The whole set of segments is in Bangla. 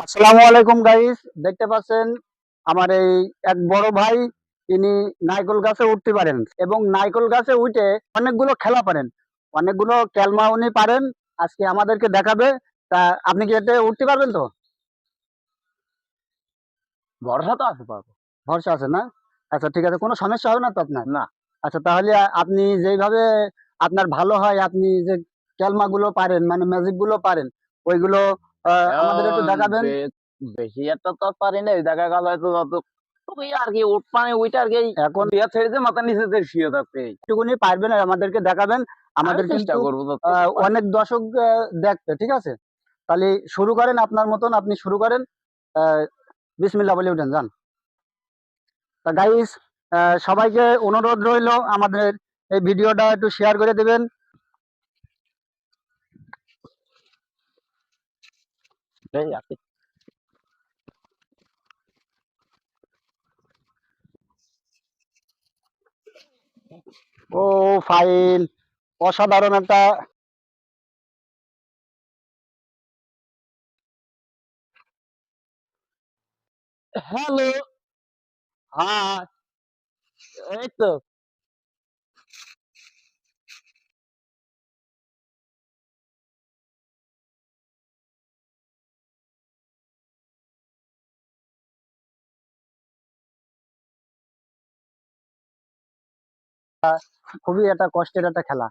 আসসালামু আলাইকুম গাইস, দেখতে পাচ্ছেন আমার এই এক বড় ভাই। তিনি নারকেল গাছে উঠতে পারেন এবং নারকেল গাছে উঠে অনেকগুলো খেলা পারেন, অনেকগুলো ক্যালমা উনি পারেন। আজকে আমাদেরকে দেখাবে। তা আপনি কি এতে উঠতে পারবেন তো? ভরসা তো আছে, পারবো। ভরসা আছে না? আচ্ছা, ঠিক আছে, কোনো সমস্যা হবে না তো আপনার? না। আচ্ছা, তাহলে আপনি যেইভাবে আপনার ভালো হয়, আপনি যে ক্যালমা গুলো পারেন মানে ম্যাজিক গুলো পারেন, ওইগুলো আমাদের একটু এখন দেখাবেন। বেশি একটা তো আর পারি না, দেখা গেল হয়তো ওই আর কি উঠ পানি ওইটা আর কি এখন বিয়া ছেড়ে দিয়ে মাথা নিচে দিয়ে শুয়ে থাকতে। একটুকুনি পারবেন আর আমাদেরকে দেখাবেন। আমি আমাদের চেষ্টা কিন্তু করবো যতটুকু পারি। অনেক দর্শক দেখবে, ঠিক আছে? তাহলে শুরু করেন, আপনার মতন আপনি শুরু করেন। আহ, বিসমিল্লাহ বলে উঠেন, যান। তা গাইস, সবাইকে অনুরোধ রইল আমাদের এই ভিডিওটা একটু শেয়ার করে দেবেন। এই আর কি। ও ফাইন, অসাধারণ একটা। হ্যালো। হ্যাঁ, এই তো। খুবই একটা কষ্টের একটা খেলা।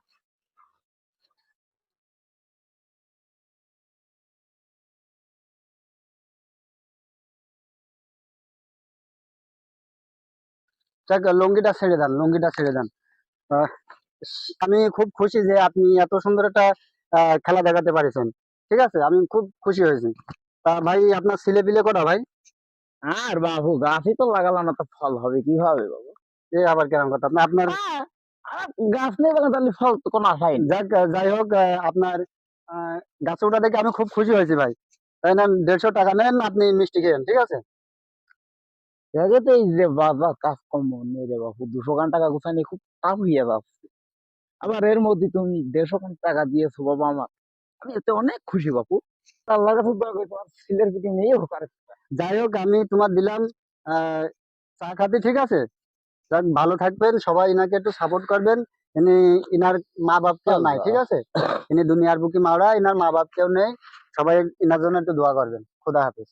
যাক, লুঙ্গিটা ছেড়ে দেন, লুঙ্গিটা ছেড়ে দেন। আহ, আমি খুব খুশি যে আপনি এত সুন্দর একটা খেলা দেখাতে পারিছেন। ঠিক আছে, আমি খুব খুশি হয়েছি। তা ভাই, আপনার ছেলে পিলে কটা ভাই? আর বাবু গাছই তো লাগালাম না, তো ফল হবে কিভাবে বাবু? এ আবার কেমন কথা? আপনি আপনার আহ, আর গাছ নেই বলে তাহলে ফল তো কোনো আশাই নেই। যাক, যাই হোক, আপনার গাছে ওঠা দেখে আমি খুব খুশি হয়েছি ভাই। তাই না, 150 টাকা নেন, আপনি মিষ্টি খেয়েন, ঠিক আছে? দেখে তো এই যে বাজার কাজ কম নেই রে বাবু, 200 টাকা গুছানি খুব টাফ হয়ে যাচ্ছে। আবার এর মধ্যে তুমি 150 টাকা দিয়েছো বাবা আমার, আমি এতে অনেক খুশি বাপু। আল্লাহ কাছে দোয়া করি তোমার ছেলের পিঠে মেয়ে হোক আর একটা। যাই হোক, আমি তোমার দিলাম আহ চা খাতে, ঠিক আছে? যাক, ভালো থাকবেন, সবাই ইনাকে একটু সাপোর্ট করবেন। ইনি, ইনার মা বাপ কেউ নাই, আল্লাহ। ঠিক আছে? ইনি দুনিয়ার বুকি মাওড়া, ইনার মা বাপ কেউ নেই। সবাই ইনার জন্য একটু দোয়া করবেন। খোদা হাফেজ।